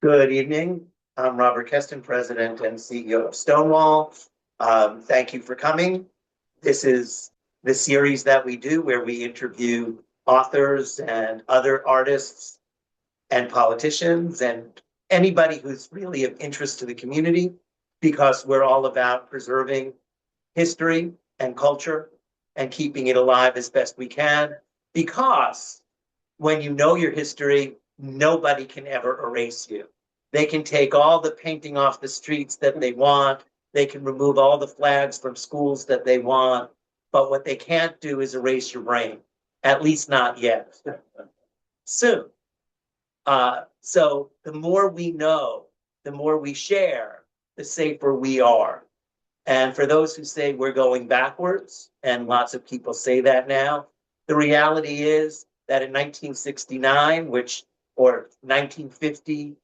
Good evening. I'm Robert Keston, President and CEO of Stonewall. Thank you for coming. This is the series that we do where we interview authors and other artists and politicians and anybody who's really of interest to the community, because we're all about preserving history and culture and keeping it alive as best we can. Because when you know your history, nobody can ever erase you. They can take all the painting off the streets that they want. They can remove all the flags from schools that they want. But what they can't do is erase your brain, at least not yet. Soon. So the more we know, the more we share, the safer we are. And for those who say we're going backwards, and lots of people say that now, the reality is that in 1969, or 1950,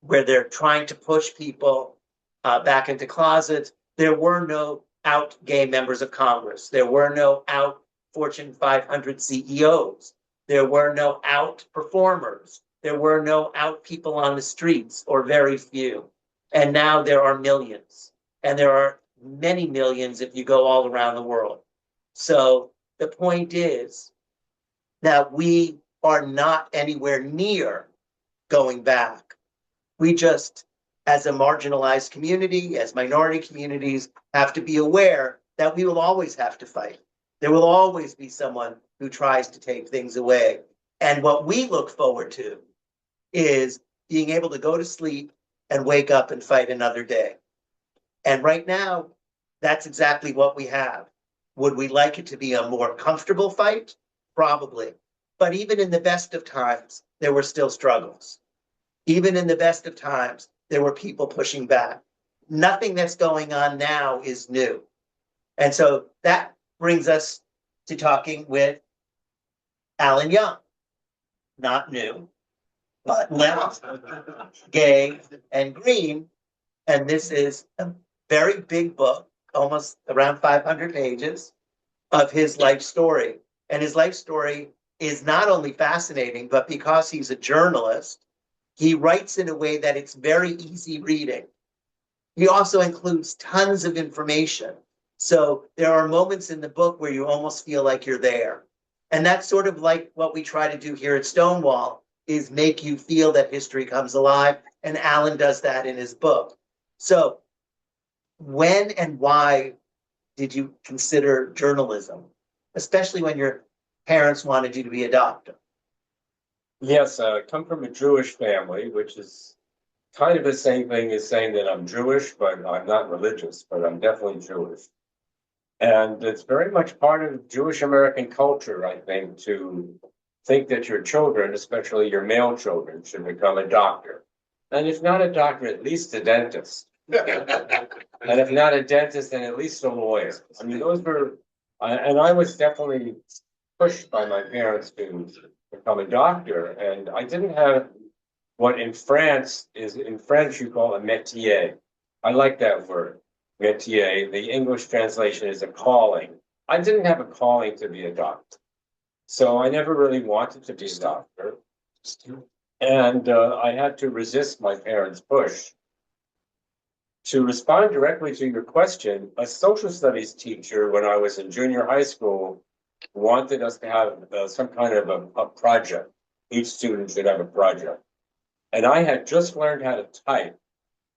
where they're trying to push people back into closets, there were no out gay members of Congress. There were no out Fortune 500 CEOs. There were no out performers. There were no out people on the streets, or very few. And now there are millions. And there are many millions if you go all around the world. So the point is that we are not anywhere near going back. We just, as a marginalized community, as minority communities, have to be aware that we will always have to fight. There will always be someone who tries to take things away. And what we look forward to is being able to go to sleep and wake up and fight another day. And right now, that's exactly what we have. Would we like it to be a more comfortable fight? Probably. But even in the best of times, there were still struggles. Even in the best of times, there were people pushing back. Nothing that's going on now is new. And so that brings us to talking with Alan Young. Not new, but left, gay, and green. And this is a very big book, almost around 500 pages, of his life story. And his life story is not only fascinating, but because he's a journalist, he writes in a way that it's very easy reading. He also includes tons of information. So there are moments in the book where you almost feel like you're there. And that's sort of like what we try to do here at Stonewall, is make you feel that history comes alive. And Alan does that in his book. So when and why did you consider journalism, especially when your parents wanted you to be a doctor? Yes, I come from a Jewish family, which is kind of the same thing as saying that I'm Jewish, but I'm not religious, but I'm definitely Jewish. And it's very much part of Jewish American culture, I think, to think that your children, especially your male children, should become a doctor. And if not a doctor, at least a dentist. And if not a dentist, then at least a lawyer. I mean, those were, and I was definitely pushed by my parents to become a doctor. And I didn't have what in French you call a métier. I like that word, métier. The English translation is a calling. I didn't have a calling to be a doctor. So I never really wanted to be a doctor. And I had to resist my parents' push. To respond directly to your question, a social studies teacher, when I was in junior high school, wanted us to have some kind of a project. Each student should have a project. And I had just learned how to type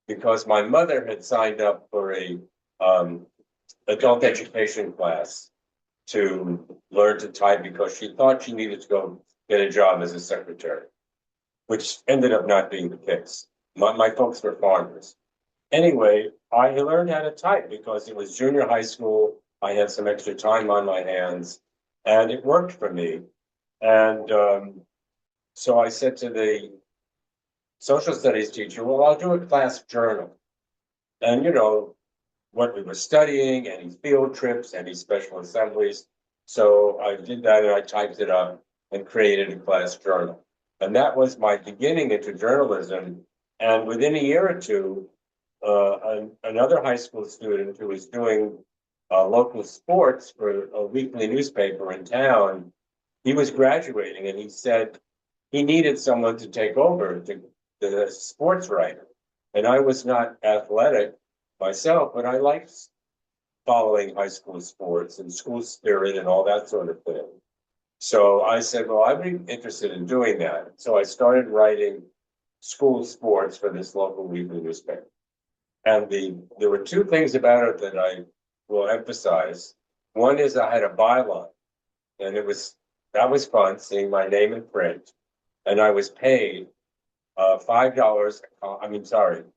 because my mother had signed up for a adult education class to learn to type because she thought she needed to go get a job as a secretary, which ended up not being the case. My folks were farmers. Anyway, I learned how to type because it was junior high school. I had some extra time on my hands, and it worked for me. And so I said to the social studies teacher, well, I'll do a class journal. And, you know, what we were studying, any field trips, any special assemblies. So I did that and I typed it up and created a class journal. And that was my beginning into journalism. And within a year or two, another high school student who was doing local sports for a weekly newspaper in town, he was graduating and he said he needed someone to take over to the sports writer. And I was not athletic myself, but I liked following high school sports and school spirit and all that sort of thing. So I said, well, I'd be interested in doing that. So I started writing school sports for this local weekly newspaper. And there were two things about it that I will emphasize. One is I had a byline, and that was fun seeing my name in print. And I was paid $5,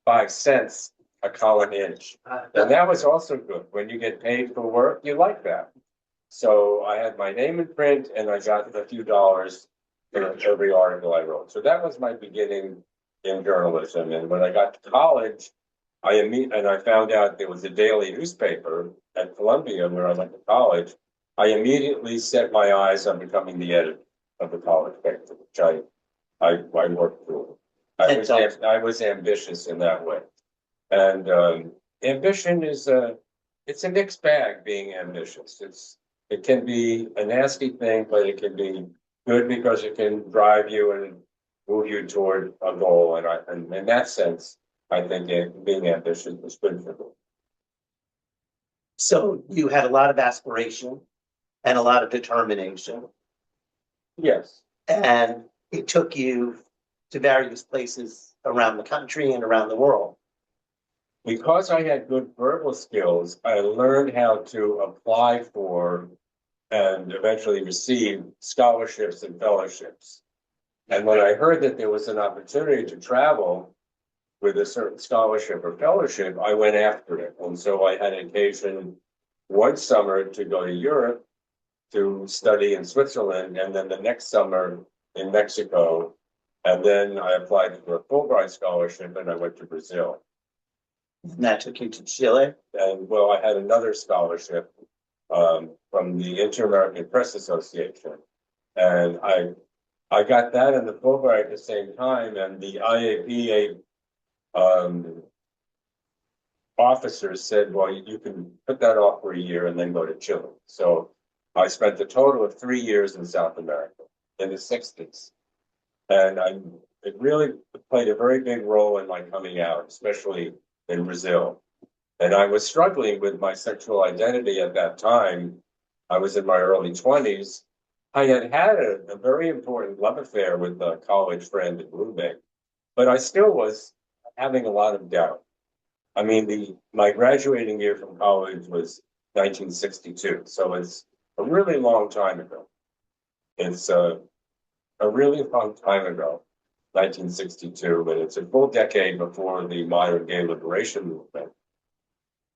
5 cents a column inch. And that was also good. When you get paid for work, you like that. So I had my name in print and I got a few dollars for every article I wrote. So that was my beginning in journalism. And when I got to college, I found out there was a daily newspaper at Columbia where I went to college. I immediately set my eyes on becoming the editor of the college paper, which I worked through. I was ambitious in that way. And ambition it's a mixed bag being ambitious. It can be a nasty thing, but it can be good because it can drive you and move you toward a goal. And in that sense, I think being ambitious is good for me. So you had a lot of aspiration and a lot of determination, Yes. and it took you to various places around the country and around the world. Because I had good verbal skills, I learned how to apply for and eventually receive scholarships and fellowships. And when I heard that there was an opportunity to travel with a certain scholarship or fellowship, I went after it. And so I had occasion one summer to go to Europe to study in Switzerland, and then the next summer in Mexico. And then I applied for a Fulbright scholarship and I went to Brazil. And that took you to Chile. And well, I had another scholarship from the Inter-American Press Association. And I got that and the Fulbright at the same time, and the IAPA officers said, well, you can put that off for a year and then go to Chile. So I spent a total of 3 years in South America in the 60s. And it really played a very big role in my coming out, especially in Brazil. And I was struggling with my sexual identity at that time. I was in my early 20s. I had a very important love affair with a college friend in Blooming, but I still was having a lot of doubt. I mean, my graduating year from college was 1962, so it's a really long time ago. It's a really long time ago, 1962, but it's a full decade before the modern gay liberation movement.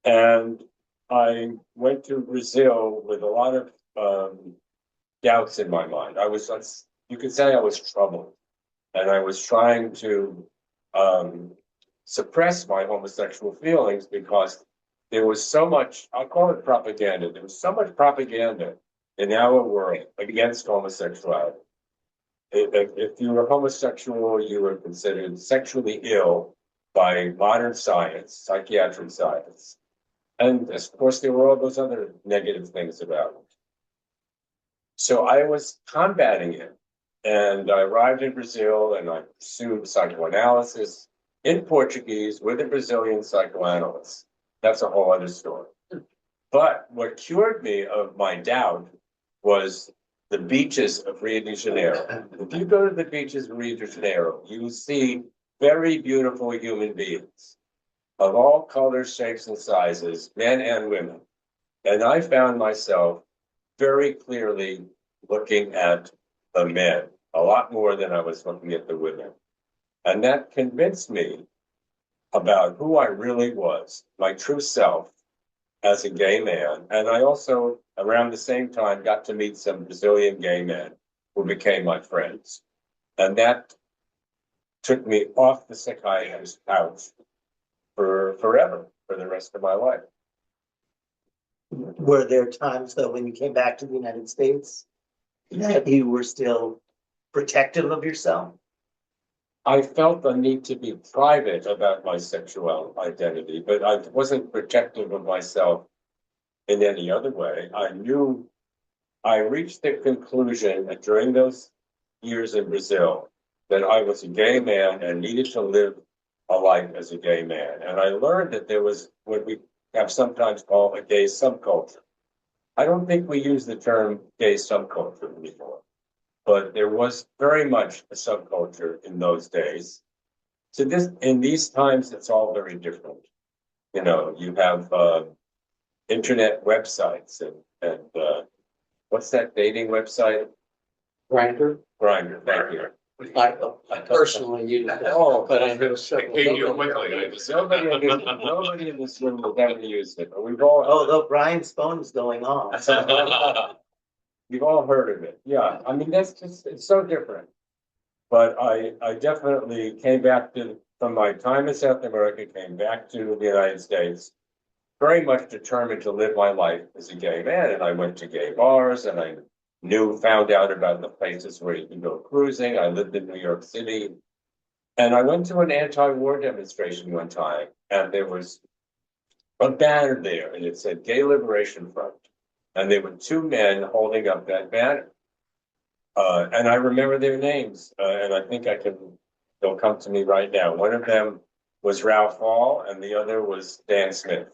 And I went to Brazil with a lot of doubts in my mind. You could say I was troubled, and I was trying to suppress my homosexual feelings because there was so much, I'll call it propaganda. There was so much propaganda in our world against homosexuality. If you were homosexual, you were considered sexually ill by modern science, psychiatric science. And of course, there were all those other negative things about it. So I was combating it. And I arrived in Brazil and I pursued psychoanalysis in Portuguese with a Brazilian psychoanalyst. That's a whole other story. But what cured me of my doubt was the beaches of Rio de Janeiro. If you go to the beaches of Rio de Janeiro, you will see very beautiful human beings of all colors, shapes, and sizes, men and women. And I found myself very clearly looking at the men, a lot more than I was looking at the women. And that convinced me about who I really was, my true self as a gay man. And I also, around the same time, got to meet some Brazilian gay men who became my friends. And that took me off the psychiatrist's couch for forever, for the rest of my life. Were there times, though, when you came back to the United States that you were still protective of yourself? I felt the need to be private about my sexual identity, but I wasn't protective of myself in any other way. I reached the conclusion that during those years in Brazil that I was a gay man and needed to live a life as a gay man. And I learned that there was what we have sometimes called a gay subculture. I don't think we use the term gay subculture anymore, but there was very much a subculture in those days. So this, in these times, it's all very different. You know, you have internet websites and what's that dating website? Grinder. Grindr, thank you. I personally use it, Oh, but I know several. Nobody in this room will ever use it, but we've all. Oh, look, Brian's phone is going off. You've all heard of it, yeah, I mean, that's just, it's so different. But I definitely came back from my time in South America, came back to the United States, very much determined to live my life as a gay man, and I went to gay bars, and I found out about the places where you can go cruising. I lived in New York City, and I went to an anti-war demonstration one time, and there was a banner there, and it said Gay Liberation Front. And there were two men holding up that banner. And I remember their names, and I think they'll come to me right now. One of them was Ralph Hall, and the other was Dan Smith.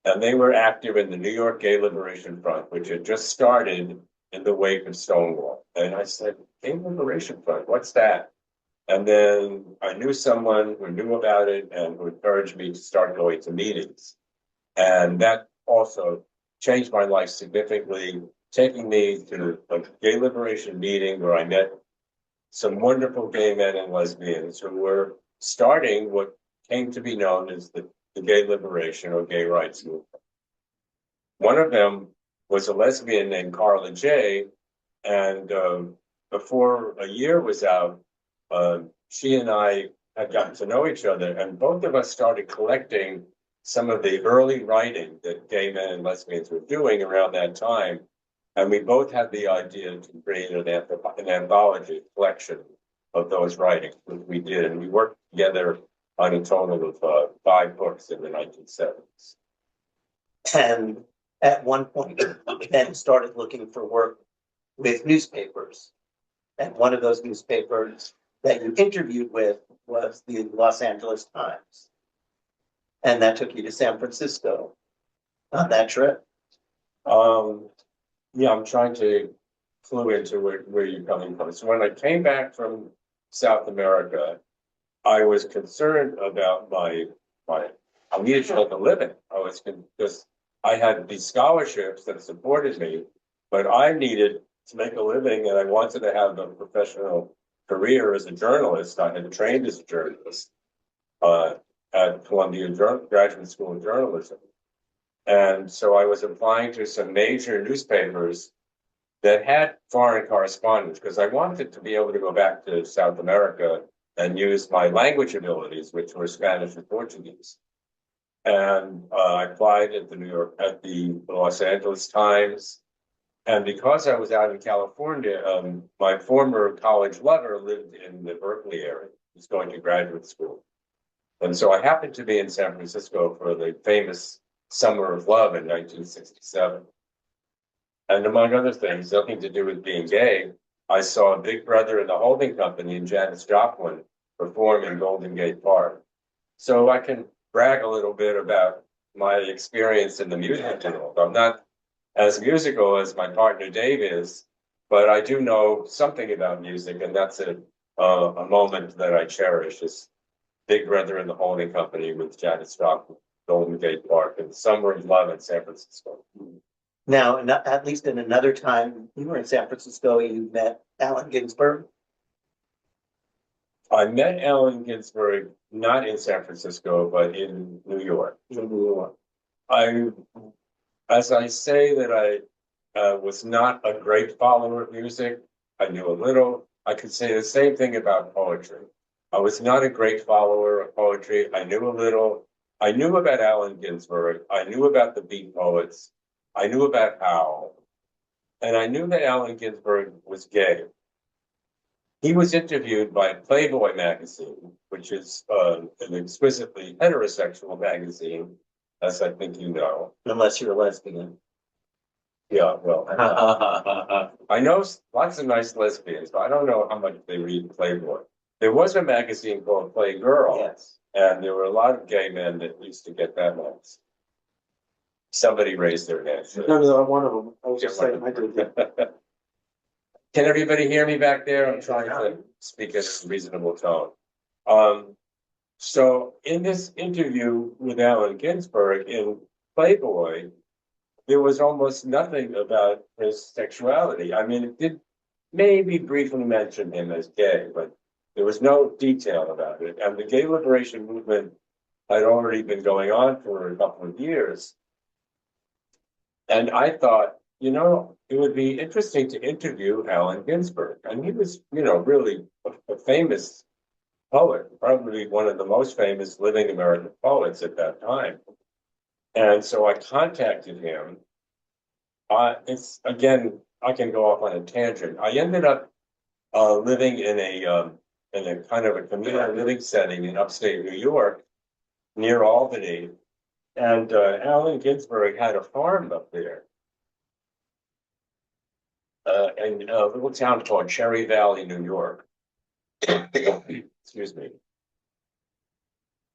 And they were active in the New York Gay Liberation Front, which had just started in the wake of Stonewall. And I said, Gay Liberation Front, what's that? And then I knew someone who knew about it and who encouraged me to start going to meetings. And that also changed my life significantly, taking me to a gay liberation meeting where I met some wonderful gay men and lesbians who were starting what came to be known as the gay liberation or gay rights movement. One of them was a lesbian named Carla J. And before a year was out, she and I had gotten to know each other, and both of us started collecting some of the early writing that gay men and lesbians were doing around that time. And we both had the idea to create an anthology collection of those writings, which we did. And we worked together on a total of 5 books in the 1970s. And at one point, Ben started looking for work with newspapers. And one of those newspapers that you interviewed with was the Los Angeles Times. And that took you to San Francisco on that trip. Yeah, I'm trying to clue into where you're coming from. So when I came back from South America, I was concerned about I needed to make a living. Because I had these scholarships that supported me, but I needed to make a living, and I wanted to have a professional career as a journalist. I had trained as a journalist at Columbia Graduate School of Journalism. And so I was applying to some major newspapers that had foreign correspondents because I wanted to be able to go back to South America and use my language abilities, which were Spanish and Portuguese. And I applied at the Los Angeles Times. And because I was out in California, my former college lover lived in the Berkeley area. He was going to graduate school. And so I happened to be in San Francisco for the famous Summer of Love in 1967. And among other things, nothing to do with being gay, I saw Big Brother and the Holding Company and Janis Joplin perform in Golden Gate Park. So I can brag a little bit about my experience in the music world. I'm not as musical as my partner Dave is, but I do know something about music, and that's a moment that I cherish, is Big Brother and the Holding Company with Janis Joplin, Golden Gate Park, and Summer of Love in San Francisco. Now, at least in another time you were in San Francisco, you met Allen Ginsberg. I met Allen Ginsberg not in San Francisco, but in New York. As I say that I was not a great follower of music, I knew a little. I could say the same thing about poetry. I was not a great follower of poetry. I knew a little. I knew about Allen Ginsberg. I knew about the Beat Poets. I knew about Howl. And I knew that Allen Ginsberg was gay. He was interviewed by Playboy magazine, which is an exquisitely heterosexual magazine, as I think you know. Unless you're a lesbian. Yeah, well, I know lots of nice lesbians, but I don't know how much they read Playboy. There was a magazine called Playgirl, Yes. and there were a lot of gay men that used to get that once. Somebody raised their hand. No, I'm one of them. I was just saying, I did. Can everybody hear me back there? I'm trying to speak in a reasonable tone. So in this interview with Allen Ginsberg in Playboy, there was almost nothing about his sexuality. I mean, it did maybe briefly mention him as gay, but there was no detail about it. And the gay liberation movement had already been going on for a couple of years. And I thought, it would be interesting to interview Allen Ginsberg. And he was, really a famous poet, probably one of the most famous living American poets at that time. And so I contacted him. It's again, I can go off on a tangent. I ended up living in a kind of a communal living setting in upstate New York, near Albany, and Allen Ginsberg had a farm up there, in a little town called Cherry Valley, New York. Excuse me.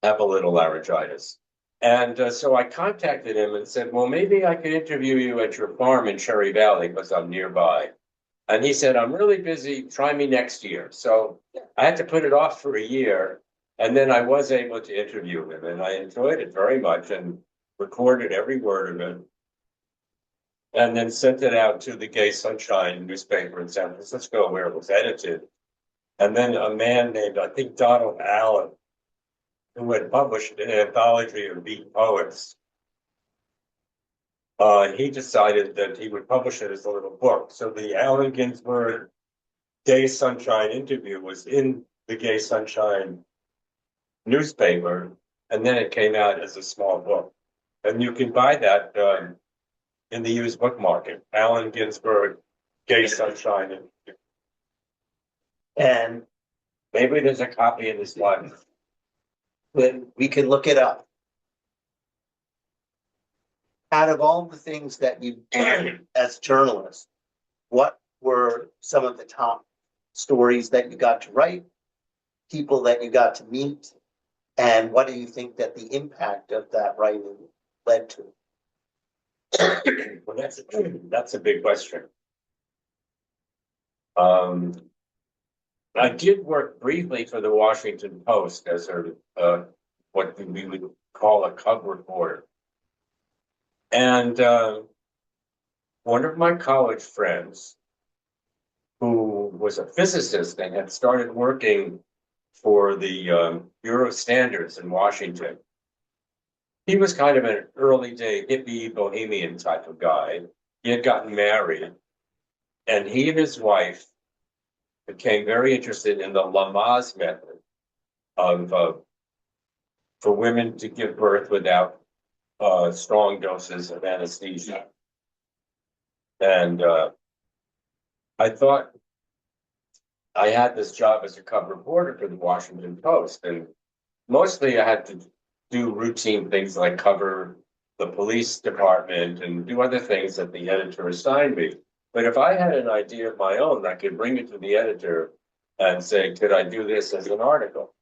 I have a little laryngitis. And so I contacted him and said, well, maybe I could interview you at your farm in Cherry Valley because I'm nearby. And he said, I'm really busy. Try me next year. So I had to put it off for a year. And then I was able to interview him. And I enjoyed it very much and recorded every word of it. And then sent it out to the Gay Sunshine newspaper in San Francisco, where it was edited. And then a man named, I think, Donald Allen, who had published an anthology of beat poets, he decided that he would publish it as a little book. So the Allen Ginsberg Gay Sunshine interview was in the Gay Sunshine newspaper, and then it came out as a small book. And you can buy that in the used book market. Allen Ginsberg Gay Sunshine. And Maybe there's a copy in this library. when we can look it up. Out of all the things that you did as journalists, what were some of the top stories that you got to write, people that you got to meet, and what do you think that the impact of that writing led to? Well, that's a big question. I did work briefly for the Washington Post as what we would call a cub reporter. And one of my college friends, who was a physicist and had started working for the Bureau of Standards in Washington, he was kind of an early day hippie bohemian type of guy. He had gotten married, and he and his wife became very interested in the Lamaze method of for women to give birth without strong doses of anesthesia. And I thought I had this job as a cub reporter for the Washington Post, and mostly I had to do routine things like cover the police department and do other things that the editor assigned me. But if I had an idea of my own, I could bring it to the editor and say, could I do this as an article?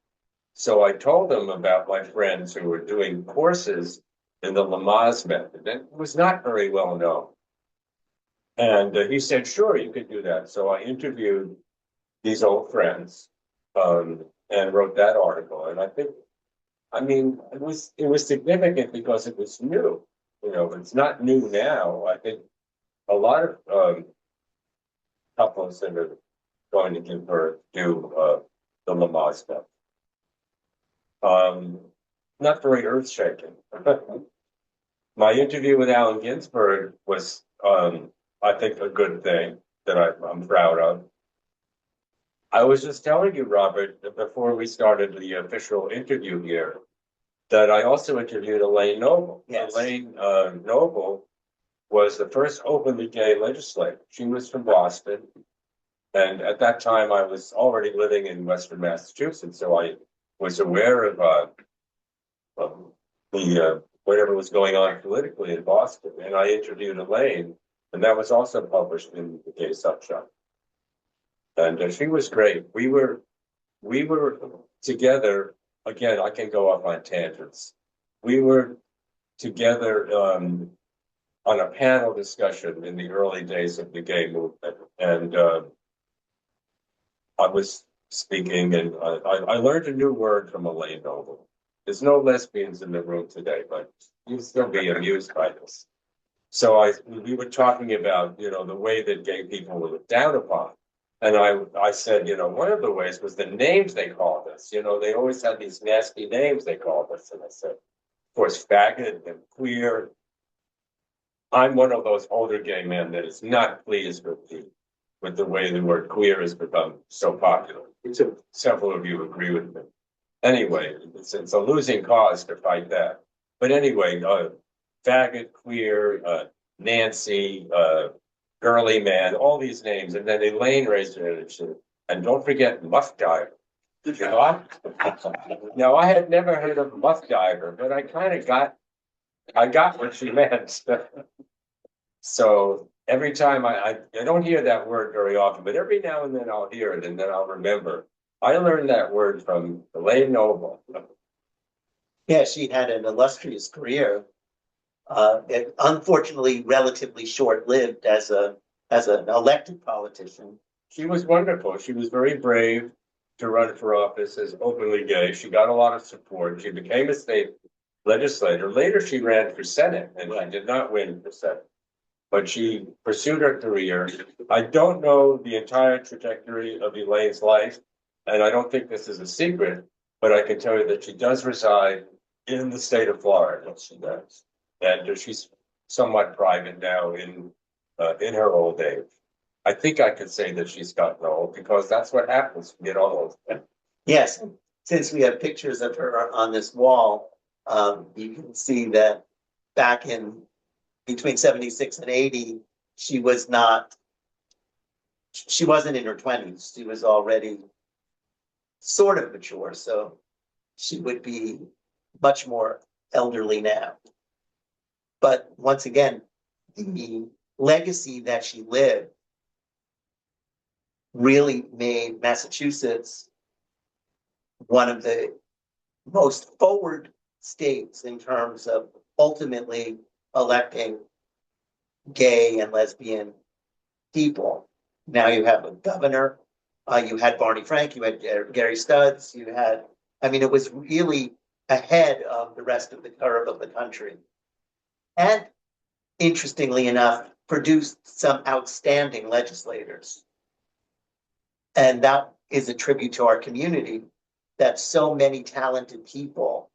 So I told them about my friends who were doing courses in the Lamaze method, and it was not very well known. And he said, sure, you could do that. So I interviewed these old friends and wrote that article. And it was significant because it was new. It's not new now. I think a lot of couples that are going to give birth do the Lamaze method. Not very earth-shaking. My interview with Allen Ginsberg was, I think, a good thing that I'm proud of. I was just telling you, Robert, that before we started the official interview here, that I also interviewed Elaine Noble. Yes. Elaine Noble was the first openly gay legislator. She was from Boston. And at that time, I was already living in Western Massachusetts, so I was aware of the whatever was going on politically in Boston. And I interviewed Elaine, And that was also published in the Gay Sunshine. And she was great. We were together, again, I can go off on tangents. We were together on a panel discussion in the early days of the gay movement. And I was speaking and I learned a new word from Elaine Noble. There's no lesbians in the room today, but you'll still be amused by this. So we were talking about, the way that gay people were looked down upon. And I said, one of the ways was the names they called us. They always had these nasty names they called us. And I said, of course, faggot and queer. I'm one of those older gay men that is not pleased with the way the word queer has become so popular. Several of you agree with me. Anyway, it's a losing cause to fight that. But anyway, faggot, queer, Nancy, girly man, all these names. And then Elaine raised her hand and said, and don't forget Muff Diver. Now, I had never heard of Muff Diver, but I kind of got what she meant. So every time I don't hear that word very often, but every now and then I'll hear it and then I'll remember. I learned that word from Elaine Noble. Yeah, she had an illustrious career. It, unfortunately, relatively short-lived as an elected politician. She was wonderful. She was very brave to run for office as openly gay. She got a lot of support. She became a state legislator. Later, she ran for Senate, and she did not win for Senate. But she pursued her career. I don't know the entire trajectory of Elaine's life, and I don't think this is a secret, but I can tell you that she does reside in the state of Florida. She does. And she's somewhat private now in her old age. I think I could say that she's gotten old because that's what happens when you get old. Yes, since we have pictures of her on this wall, you can see that back in between 76 and 80, she wasn't in her 20s. She was already sort of mature, so she would be much more elderly now. But once again, the legacy that she lived really made Massachusetts one of the most forward states in terms of ultimately electing gay and lesbian people. Now you have a governor, you had Barney Frank, you had Gary Stubbs, it was really ahead of the rest of the curve of the country. And interestingly enough, produced some outstanding legislators. And that is a tribute to our community that so many talented people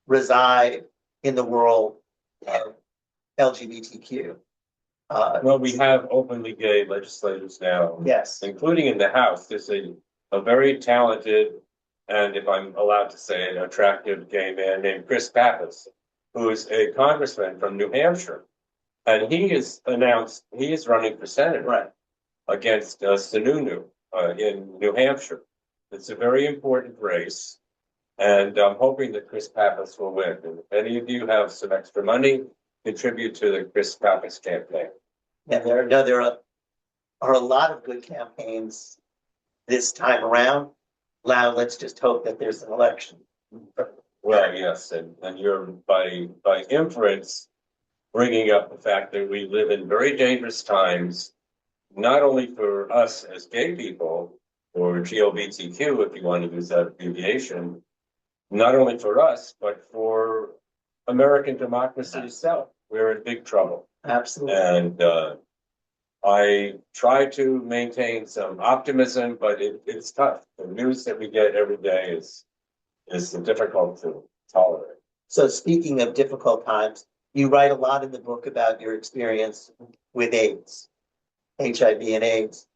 reside in the world of LGBTQ. Well, we have openly gay legislators now. Yes. Including in the House. There's a very talented, and if I'm allowed to say it, attractive gay man named Chris Pappas, who is a congressman from New Hampshire. And he has announced he is running for Senate against Sununu in New Hampshire. It's a very important race. And I'm hoping that Chris Pappas will win. And if any of you have some extra money, contribute to the Chris Pappas campaign. Yeah, there are a lot of good campaigns this time around. Now, let's just hope that there's an election. Well, yes, and you're by inference bringing up the fact that we live in very dangerous times, not only for us as gay people or LGBTQ, if you want to use that abbreviation, not only for us, but for American democracy itself. We're in big trouble. Absolutely. And I try to maintain some optimism, but it's tough. The news that we get every day is difficult to tolerate. So speaking of difficult times, you write a lot in the book about your experience with AIDS, HIV and AIDS.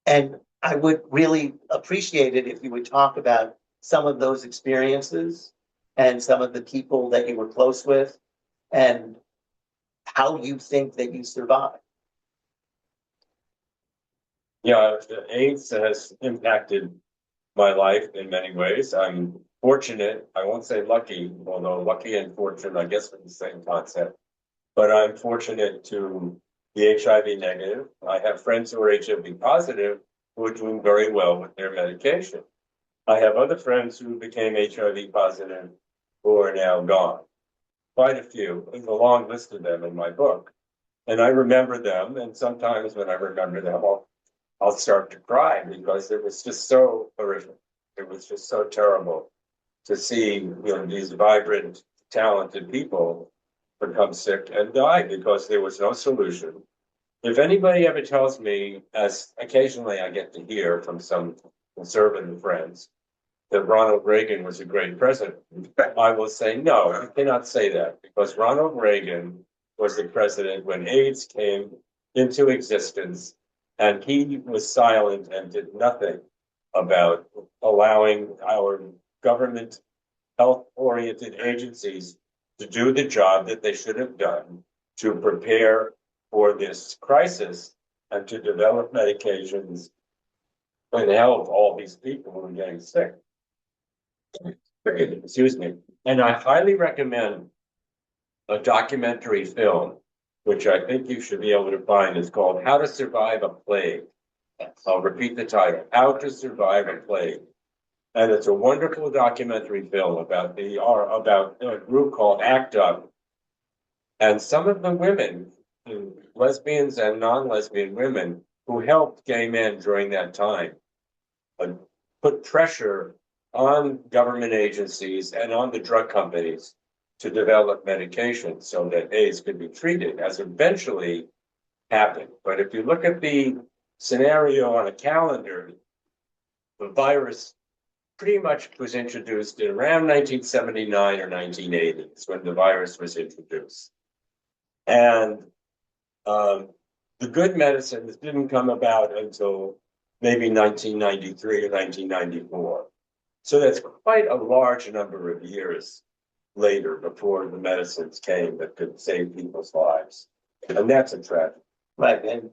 And I would really appreciate it if you would talk about some of those experiences and some of the people that you were close with and how you think that you survived. Yeah, AIDS has impacted my life in many ways. I'm fortunate, I won't say lucky, although lucky and fortunate, I guess, are the same concept. but I'm fortunate to be HIV negative. I have friends who are HIV positive who are doing very well with their medication. I have other friends who became HIV positive who are now gone. Quite a few. There's a long list of them in my book. And I remember them, and sometimes when I remember them, I'll start to cry because it was just so horrific. It was just so terrible to see, these vibrant, talented people become sick and die because there was no solution. If anybody ever tells me, as occasionally I get to hear from some conservative friends, that Ronald Reagan was a great president, I will say, no, you cannot say that because Ronald Reagan was the president when AIDS came into existence, and he was silent and did nothing about allowing our government health-oriented agencies to do the job that they should have done to prepare for this crisis and to develop medications and help all these people who are getting sick. Excuse me. And I highly recommend a documentary film, which I think you should be able to find. It's called How to Survive a Plague. I'll repeat the title, How to Survive a Plague. And it's a wonderful documentary film about a group called ACT UP. And some of the women, lesbians and non-lesbian women, who helped gay men during that time, put pressure on government agencies and on the drug companies to develop medications so that AIDS could be treated, as eventually happened. But if you look at the scenario on a calendar, the virus pretty much was introduced in around 1979 or 1980 is when the virus was introduced. And the good medicines didn't come about until maybe 1993 or 1994. So that's quite a large number of years later before the medicines came that could save people's lives. And that's a tragedy. Right, and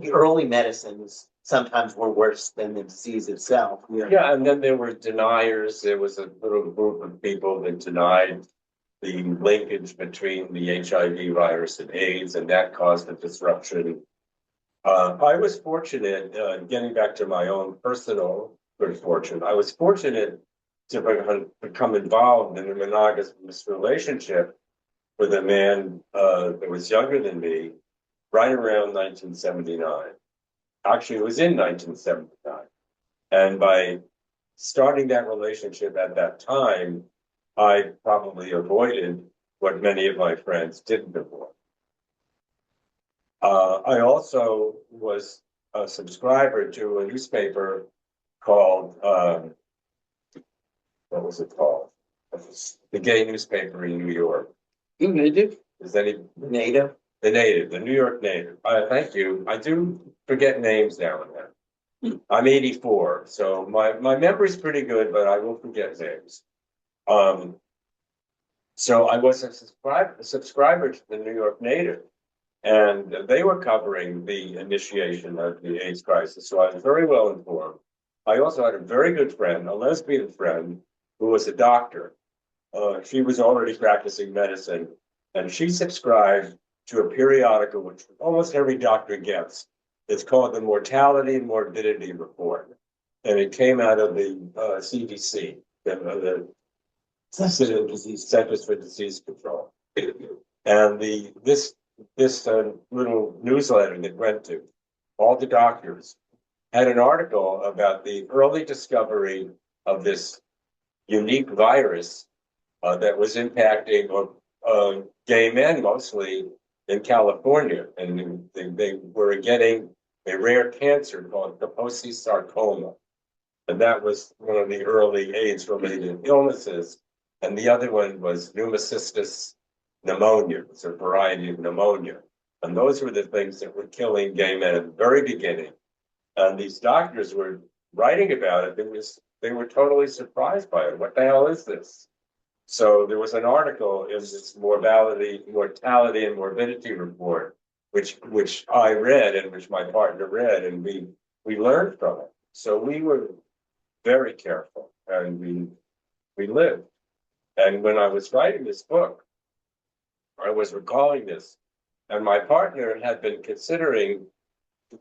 the early medicines sometimes were worse than the disease itself. Yeah, and then there were deniers. There was a little group of people that denied the linkage between the HIV virus and AIDS, and that caused a disruption. I was fortunate, getting back to my own personal good fortune, I was fortunate to become involved in a monogamous relationship with a man that was younger than me right around 1979. Actually, it was in 1979. And by starting that relationship at that time, I probably avoided what many of my friends didn't avoid. I also was a subscriber to a newspaper called, what was it called? The gay newspaper in New York. Native? Is that even? Native? The Native, the New York Native. Thank you. I do forget names now and then. I'm 84, so my memory's pretty good, but I will forget names. So I was a subscriber to the New York Native, and they were covering the initiation of the AIDS crisis, so I was very well informed. I also had a very good friend, a lesbian friend, who was a doctor. She was already practicing medicine, and she subscribed to a periodical, which almost every doctor gets. It's called the Mortality and Morbidity Report, and it came out of the CDC, the Centers for Disease Control. And this little newsletter that went to all the doctors had an article about the early discovery of this unique virus that was impacting gay men mostly in California, and they were getting a rare cancer called Kaposi sarcoma, and that was one of the early AIDS-related illnesses. And the other one was pneumocystis pneumonia. It's a variety of pneumonia, and those were the things that were killing gay men at the very beginning. And these doctors were writing about it. They were totally surprised by it. What the hell is this? So there was an article in this mortality and morbidity report, which I read and which my partner read, and we learned from it. So we were very careful, and we lived. And when I was writing this book, I was recalling this, and my partner had been considering,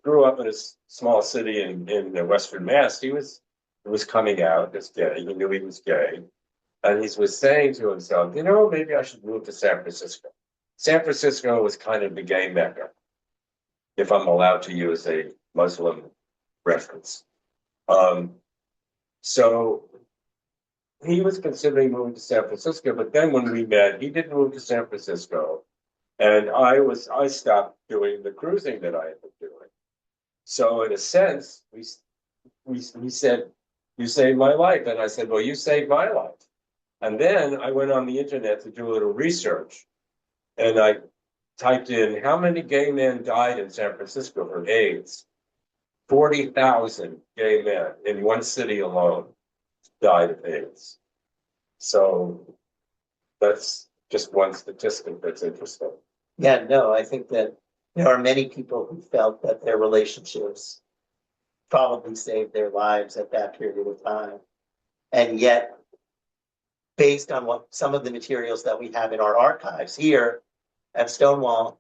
grew up in a small city in Western Mass. He was coming out as gay. He knew he was gay. And he was saying to himself, you know, maybe I should move to San Francisco. San Francisco was kind of the gay mecca, if I'm allowed to use a Muslim reference. So he was considering moving to San Francisco, but then when we met, he didn't move to San Francisco. And I stopped doing the cruising that I had been doing. So in a sense, we said, you saved my life. And I said, well, you saved my life. And then I went on the internet to do a little research, and I typed in how many gay men died in San Francisco from AIDS. 40,000 gay men in one city alone died of AIDS. So that's just one statistic that's interesting. Yeah, no, I think that there are many people who felt that their relationships probably saved their lives at that period of time. And yet, based on what some of the materials that we have in our archives here at Stonewall,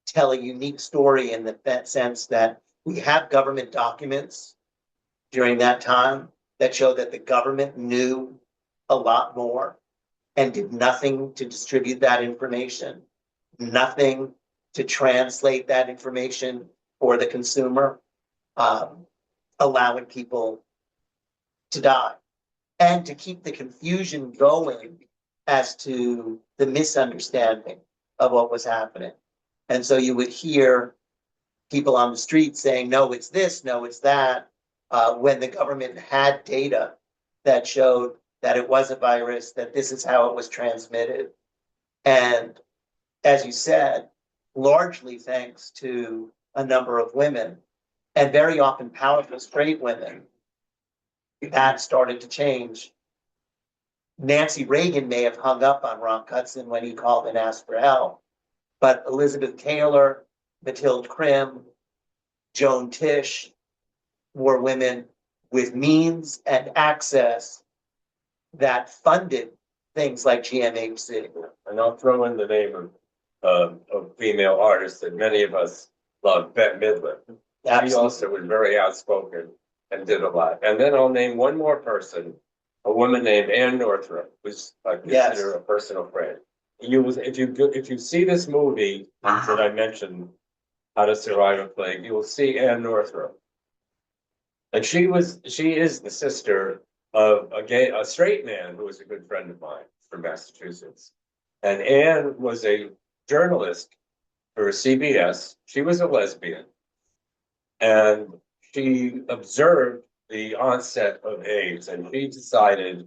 tell a unique story in the sense that we have government documents during that time that show that the government knew a lot more and did nothing to distribute that information, nothing to translate that information for the consumer, allowing people to die and to keep the confusion going as to the misunderstanding of what was happening. And so you would hear people on the street saying, no, it's this, no, it's that, when the government had data that showed that it was a virus, that this is how it was transmitted. And as you said, largely thanks to a number of women, and very often powerful straight women, that started to change. Nancy Reagan may have hung up on Ron Cutson when he called and asked for help, but Elizabeth Taylor, Matilde Krim, Joan Tish were women with means and access that funded things like GMHC. And I'll throw in the name of female artists that many of us love, Bette Midler. She also was very outspoken and did a lot. And then I'll name one more person, a woman named Ann Northrup, who's I consider a personal friend. If you see this movie that I mentioned, How to Survive a Plague, you will see Ann Northrup. And she is the sister of a straight man who was a good friend of mine from Massachusetts. And Ann was a journalist for CBS. She was a lesbian. And she observed the onset of AIDS, and she decided,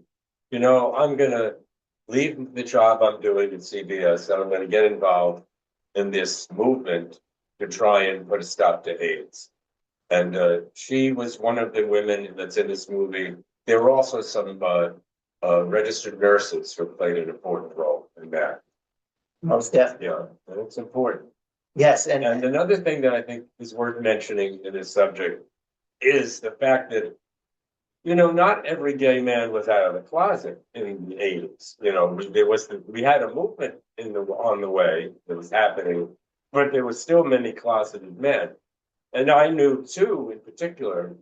you know, I'm going to leave the job I'm doing at CBS, and I'm going to get involved in this movement to try and put a stop to AIDS. And she was one of the women that's in this movie. There were also some registered nurses who played an important role in that. Most definitely. Yeah, and it's important. Yes, and another thing that I think is worth mentioning in this subject is the fact that, you know, not every gay man was out of the closet in the 80s. You know, we had a movement on the way that was happening, but there were still many closeted men. And I knew two in particular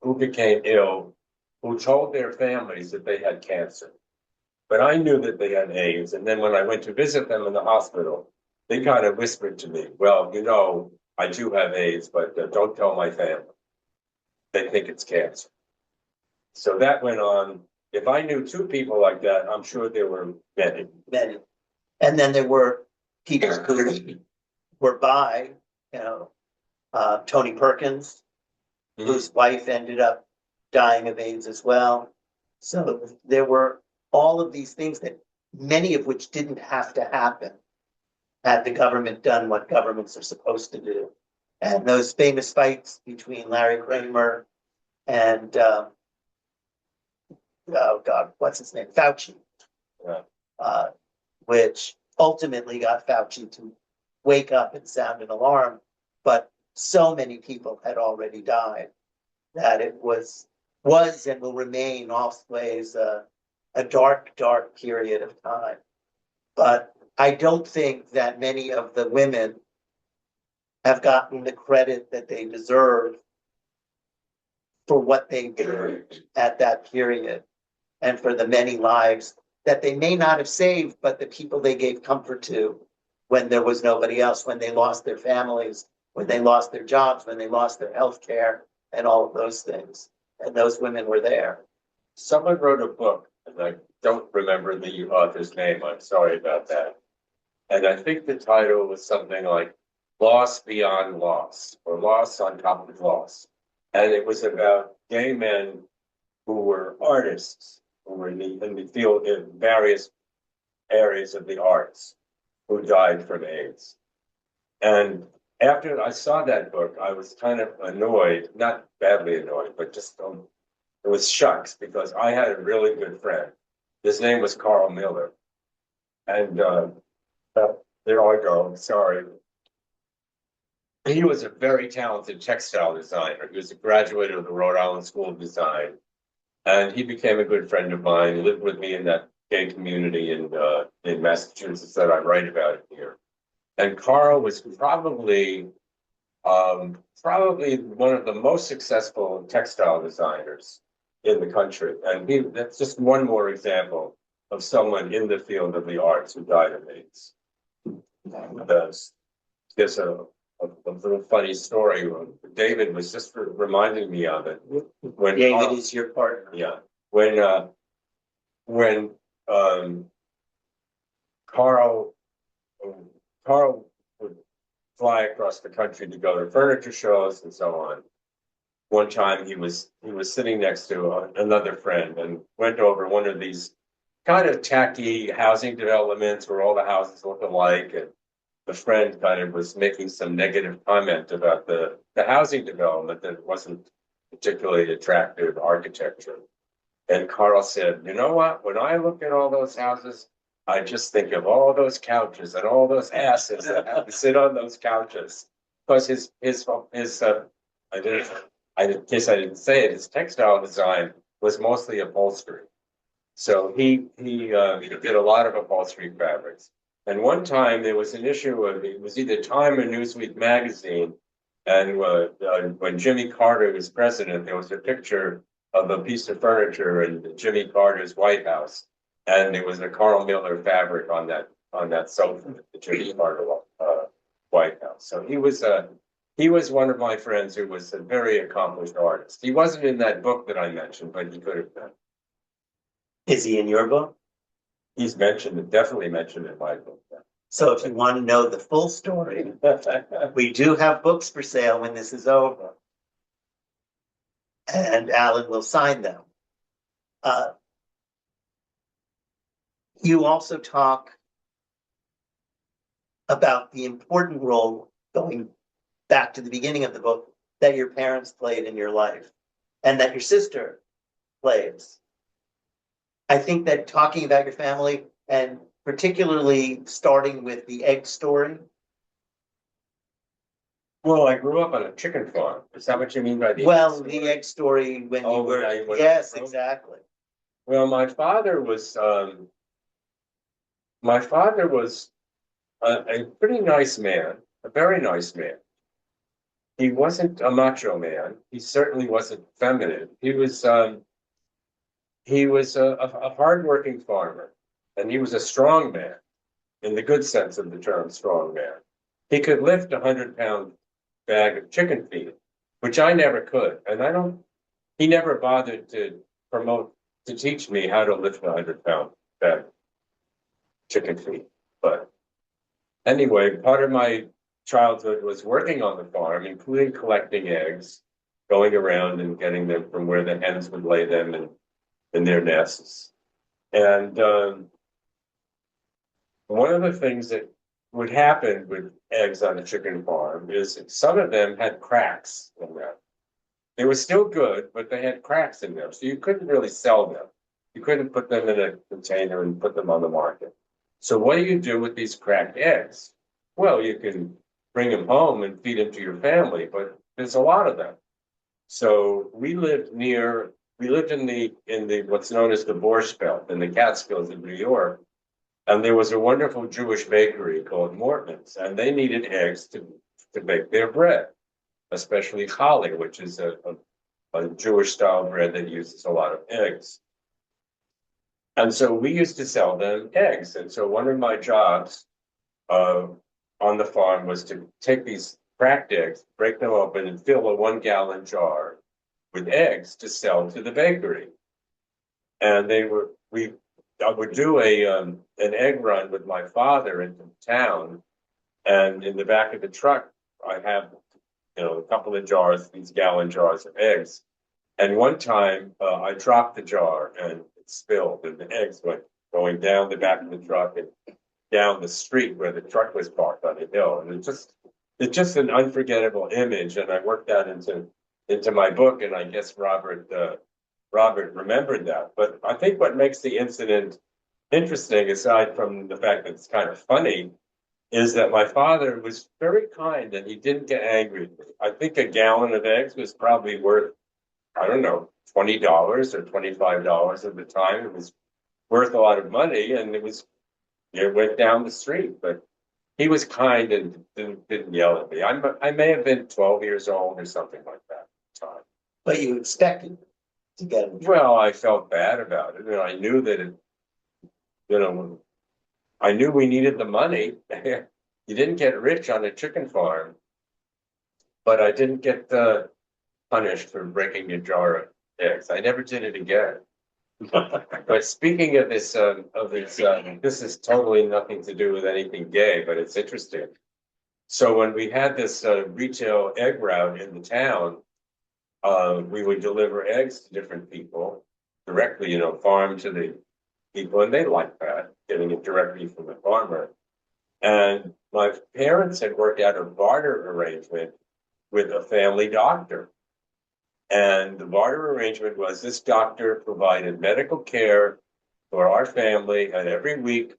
who became ill, who told their families that they had cancer. But I knew that they had AIDS. And then when I went to visit them in the hospital, they kind of whispered to me, well, you know, I do have AIDS, but don't tell my family. They think it's cancer. So that went on. If I knew two people like that, I'm sure there were many. Many. And then there were people who were bi, you know, Tony Perkins, whose wife ended up dying of AIDS as well. So there were all of these things that many of which didn't have to happen had the government done what governments are supposed to do. And those famous fights between Larry Kramer and, oh God, what's his name? Fauci. Yeah. Which ultimately got Fauci to wake up and sound an alarm. But so many people had already died that it was and will remain always a dark, dark period of time. But I don't think that many of the women have gotten the credit that they deserve for what they did at that period and for the many lives that they may not have saved, but the people they gave comfort to when there was nobody else, when they lost their families, when they lost their jobs, when they lost their health care and all of those things. And those women were there. Someone wrote a book, and I don't remember the author's name. I'm sorry about that. And I think the title was something like Loss Beyond Loss, or Loss on Top of Loss. And it was about gay men who were artists, who were in the field in various areas of the arts, who died from AIDS. And after I saw that book, I was kind of annoyed, not badly annoyed, but just it was shucks, because I had a really good friend. His name was Carl Miller. And there I go, sorry. He was a very talented textile designer. He was a graduate of the Rhode Island School of Design. And he became a good friend of mine. He lived with me in that gay community in Massachusetts that I write about here. And Carl was probably one of the most successful textile designers in the country. And that's just one more example of someone in the field of the arts who died of AIDS. There's a little funny story. David was just reminding me of it. When David is your partner. Yeah. When Carl would fly across the country to go to furniture shows and so on. One time he was sitting next to another friend and went over one of these kind of tacky housing developments where all the houses look alike, and the friend kind of was making some negative comment about the housing development that wasn't particularly attractive architecture. And Carl said, you know what? When I look at all those houses, I just think of all those couches and all those asses that have to sit on those couches. Because in case I didn't say it, his textile design was mostly upholstery. So he did a lot of upholstery fabrics. And one time there was an issue of, it was either Time or Newsweek magazine, and when Jimmy Carter was president, there was a picture of a piece of furniture in Jimmy Carter's White House, and there was a Carl Miller fabric on that sofa at the Jimmy Carter White House. So he was one of my friends who was a very accomplished artist. He wasn't in that book that I mentioned, but he could have been. Is he in your book? He's definitely mentioned in my book. So if you want to know the full story, we do have books for sale when this is over. And Alan will sign them. You also talk about the important role, going back to the beginning of the book, that your parents played in your life and that your sister plays. I think that talking about your family, and particularly starting with the egg story. Well, I grew up on a chicken farm. Is that what you mean by the Well, the egg story when you were, yes, exactly. Well, my father was a pretty nice man, a very nice man. He wasn't a macho man. He certainly wasn't feminine. He was a hardworking farmer, and he was a strong man, in the good sense of the term, strong man. He could lift a 100-pound bag of chicken feed, which I never could, and he never bothered to teach me how to lift a 100-pound bag of chicken feed. But anyway, part of my childhood was working on the farm, including collecting eggs, going around and getting them from where the hens would lay them in their nests. And one of the things that would happen with eggs on a chicken farm is some of them had cracks in them. They were still good, but they had cracks in them, so you couldn't really sell them. You couldn't put them in a container and put them on the market. So what do you do with these cracked eggs? Well, you can bring them home and feed them to your family, but there's a lot of them. So we lived in the what's known as the Borscht Belt in the Catskills in New York. And there was a wonderful Jewish bakery called Mortman's, and they needed eggs to bake their bread, especially challah, which is a Jewish style bread that uses a lot of eggs. And so we used to sell them eggs. And so one of my jobs on the farm was to take these cracked eggs, break them open, and fill a 1-gallon jar with eggs to sell to the bakery. And I would do an egg run with my father into town, and in the back of the truck, I have, a couple of jars, these gallon jars of eggs. And one time, I dropped the jar and it spilled, and the eggs went going down the back of the truck and down the street where the truck was parked on a hill. And it's just an unforgettable image. And I worked that into my book, and I guess Robert remembered that. But I think what makes the incident interesting, aside from the fact that it's kind of funny, is that my father was very kind and he didn't get angry. I think a gallon of eggs was probably worth, I don't know, $20 or $25 at the time. It was worth a lot of money, and it went down the street. But he was kind and didn't yell at me. I may have been 12 years old or something like that at the time. But you expected to get them. Well, I felt bad about it, and I knew that I knew we needed the money. You didn't get rich on a chicken farm, but I didn't get punished for breaking a jar of eggs. I never did it again. But speaking of this, this is totally nothing to do with anything gay, but it's interesting. So when we had this retail egg route in the town, we would deliver eggs to different people directly, farm to the people, and they liked that, getting it directly from the farmer. And my parents had worked out a barter arrangement with a family doctor. And the barter arrangement was this doctor provided medical care for our family, and every week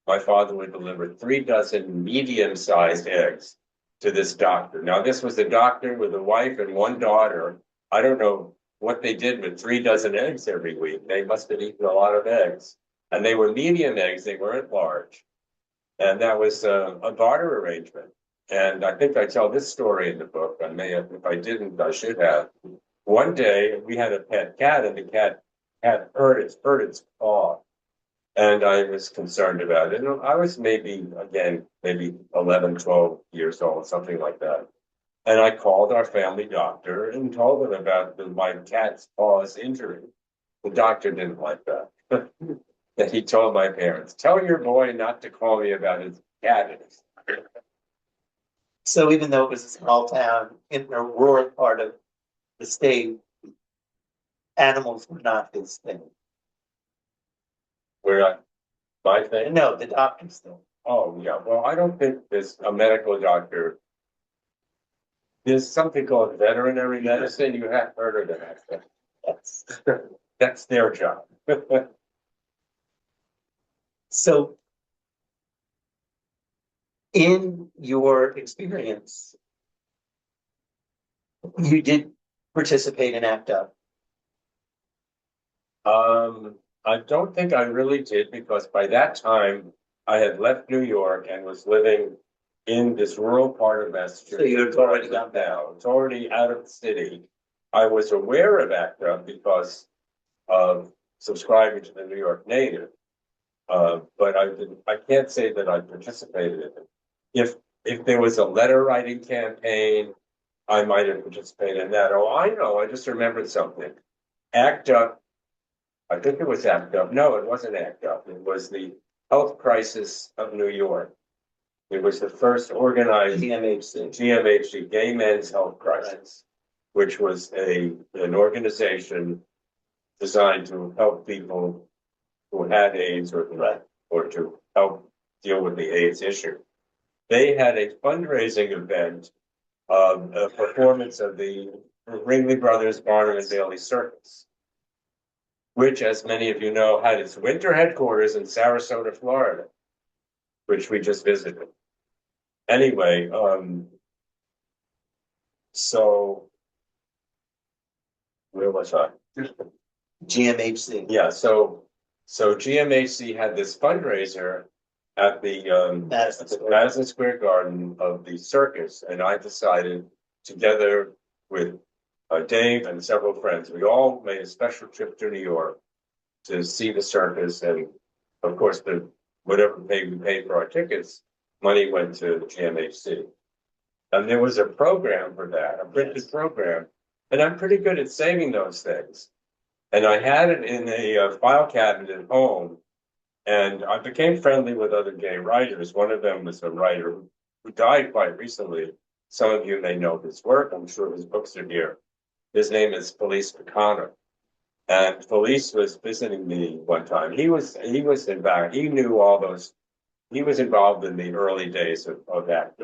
my father would deliver 3 dozen medium-sized eggs to this doctor. Now, this was a doctor with a wife and 1 daughter. I don't know what they did with 3 dozen eggs every week. They must have eaten a lot of eggs. And they were medium eggs, they weren't large. And that was a barter arrangement. And I think I tell this story in the book. I may have, if I didn't, I should have. One day we had a pet cat, and the cat had hurt its paw. And I was concerned about it. And I was maybe 11, 12 years old, something like that. And I called our family doctor and told him about my cat's paw's injury. The doctor didn't like that. And he told my parents, "Tell your boy not to call me about his cat." So even though it was a small town in a rural part of the state, animals were not his thing. My thing? No, the doctor's thing. Oh, yeah. Well, I don't think there's a medical doctor. There's something called veterinary medicine. You have heard of that. Yes. That's their job. So in your experience, you did participate in ACT UP. I don't think I really did, because by that time I had left New York and was living in this rural part of Massachusetts. So you had already gone back. Now it's already out of the city. I was aware of ACT UP because of subscribing to the New York Native, but I can't say that I participated in it. If there was a letter writing campaign, I might have participated in that. Oh, I know. I just remembered something. ACT UP. I think it was ACT UP. No, it wasn't ACT UP. It was the Health Crisis of New York. It was the first organized GMHC, Gay Men's Health Crisis, which was an organization designed to help people who had AIDS or to help deal with the AIDS issue. They had a fundraising event, a performance of the Ringling Brothers Barnum and Bailey Circus, which, as many of you know, had its winter headquarters in Sarasota, Florida, which we just visited. Anyway, so where was I? GMHC. Yeah, so GMHC had this fundraiser, at the Madison Square. Madison Square Garden of the circus, and I decided, together with Dave and several friends, we all made a special trip to New York to see the circus, and of course, the whatever we paid for our tickets, money went to GMHC. And there was a program for that, a printed program, and I'm pretty good at saving those things. And I had it in a file cabinet at home. And I became friendly with other gay writers. One of them was a writer who died quite recently. Some of you may know his work. I'm sure his books are here. His name is Felice Picano. And Felice was visiting me one time. He was in fact, he knew all those. He was involved in the early days of that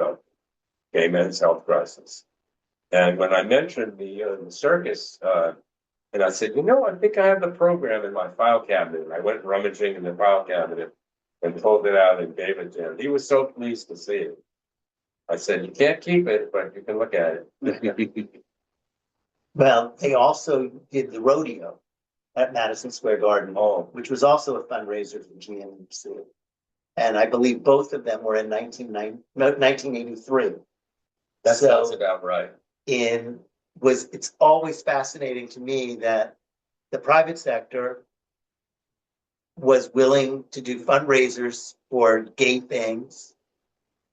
gay men's health crisis. And when I mentioned the circus, and I said, I think I have the program in my file cabinet. And I went rummaging in the file cabinet and pulled it out and gave it to him. He was so pleased to see it. I said, you can't keep it, but you can look at it. Well, they also did the rodeo at Madison Square Garden, which was also a fundraiser for GMC. And I believe both of them were in 1983. That sounds about right. It's always fascinating to me that the private sector was willing to do fundraisers for gay things,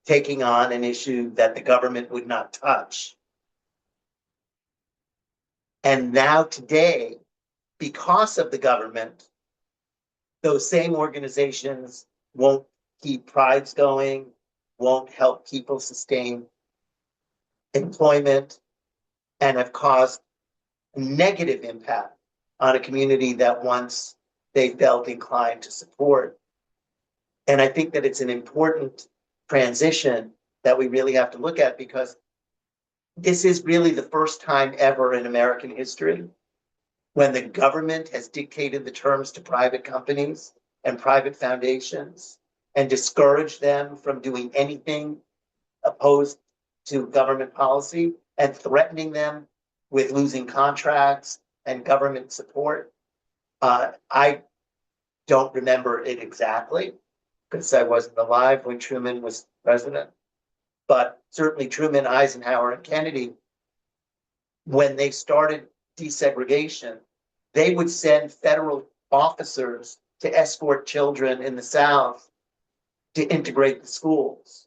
taking on an issue that the government would not touch. And now today, because of the government, those same organizations won't keep prides going, won't help people sustain employment, and have caused a negative impact on a community that once they felt inclined to support. And I think that it's an important transition that we really have to look at, because this is really the first time ever in American history when the government has dictated the terms to private companies and private foundations and discouraged them from doing anything opposed to government policy, and threatening them with losing contracts and government support. I don't remember it exactly because I wasn't alive when Truman was president, but certainly Truman, Eisenhower, and Kennedy, when they started desegregation, they would send federal officers to escort children in the South to integrate the schools,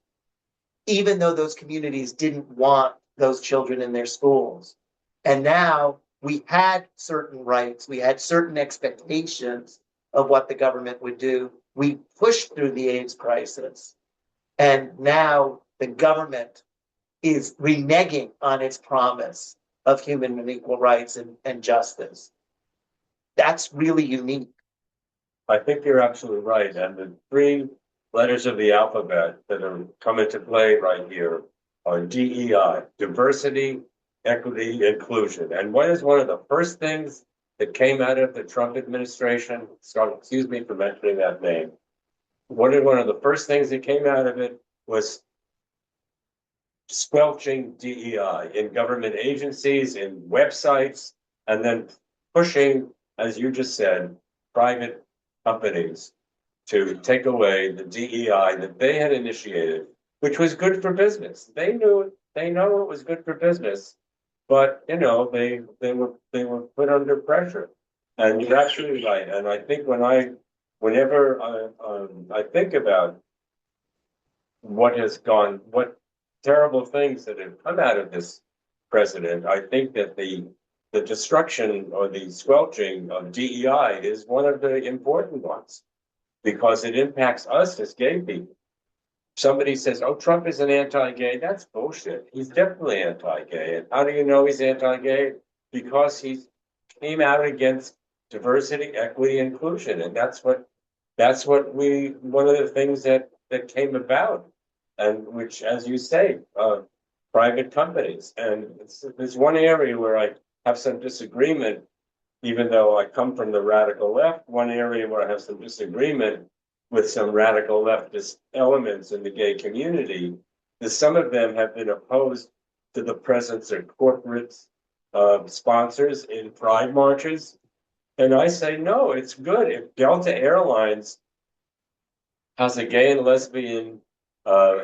even though those communities didn't want those children in their schools. And now we had certain rights, we had certain expectations of what the government would do. We pushed through the AIDS crisis, and now the government is reneging on its promise of human and equal rights and justice. That's really unique. I think you're absolutely right. And the three letters of the alphabet that are come into play right here are DEI, diversity, equity, inclusion. And what is one of the first things that came out of the Trump administration? So, excuse me for mentioning that name. One of the first things that came out of it was squelching DEI in government agencies, in websites, and then pushing, as you just said, private companies to take away the DEI that they had initiated, which was good for business. They know it was good for business, but they were put under pressure. And you're absolutely right. And I think whenever I think about what terrible things that have come out of this president, I think that the destruction or the squelching of DEI is one of the important ones, because it impacts us as gay people. Somebody says, oh, Trump is an anti-gay. That's bullshit. He's definitely anti-gay. And how do you know he's anti-gay? Because he came out against diversity, equity, inclusion. And that's one of the things that came about, and which, as you say, private companies. And there's one area where I have some disagreement, even though I come from the radical left, one area where I have some disagreement with some radical leftist elements in the gay community is some of them have been opposed to the presence of corporate sponsors in pride marches. And I say, no, it's good. If Delta Airlines has a gay and lesbian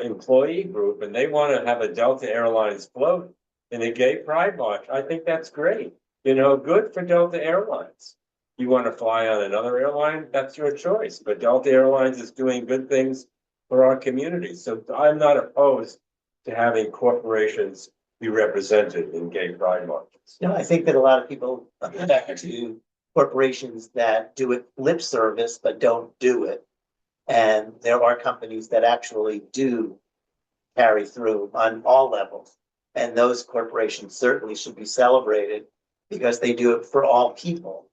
employee group, and they want to have a Delta Airlines float in a gay pride march. I think that's great. You know, good for Delta Airlines. You want to fly on another airline, that's your choice. But Delta Airlines is doing good things for our community. So I'm not opposed to having corporations be represented in gay pride marches. You know, I think that a lot of people to corporations that do it lip service but don't do it. And there are companies that actually do carry through on all levels. And those corporations certainly should be celebrated because they do it for all people.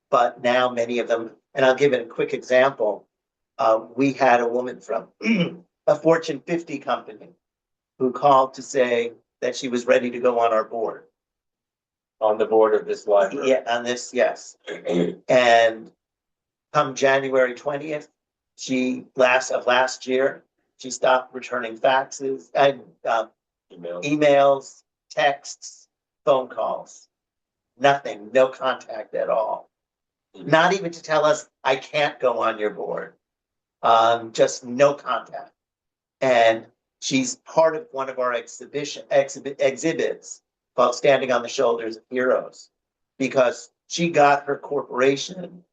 But now many of them, and I'll give it a quick example. We had a woman from a Fortune 50 company who called to say that she was ready to go on our board. On the board of this library. Yeah, on this, yes. And come January 20th, last year, she stopped returning faxes and emails, texts, phone calls. Nothing, no contact at all. Not even to tell us I can't go on your board. Just no contact. And she's part of one of our exhibits called Standing on the Shoulders of Heroes, because she got her corporation